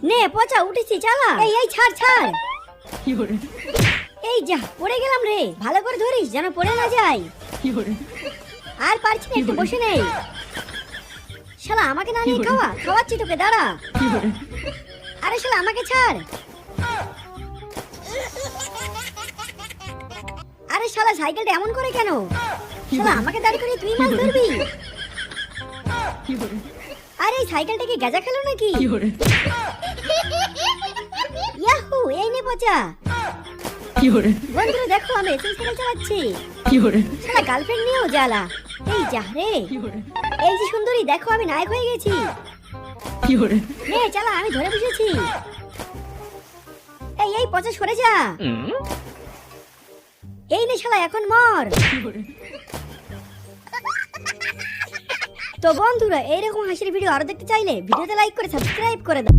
নে পচা উঠেছি, চালা। এই ছাড় ছাড়। এই যা পড়ে গেলাম রে, ভালো করে ধরিস যেন পড়ে না যায়। আর পারছি না, একটু বসে নেই। শালা আমাকে না নিয়ে খাওয়াচ্ছি তোকে, দাঁড়া। আরে শালা আমাকে ছাড়। আরে শালা সাইকেলটা এমন করে কেন? শালা আমাকে দাঁড় করিয়ে তুই মাছ ধরবি? আরে এই সাইকেলটা কি গাঁজা খেলো নাকি? ইয়াহু, এই নে পচা। বন্ধুরা দেখো, আমি এসএস সাইকেল চালাচ্ছি। শালা গার্লফ্রেন্ড নিয়েও জ্বালা। এই যা রে। এই যে সুন্দরী, দেখো আমি নায়ক হয়ে গেছি। নে চালা, আমি ধরে বসেছি। এই পচা সরে যা। এই নে শালা, এখন মর। তো বন্ধুরা, এইরকম হাসির ভিডিও আরো দেখতে চাইলে ভিডিওতে লাইক করে সাবস্ক্রাইব করে দাও।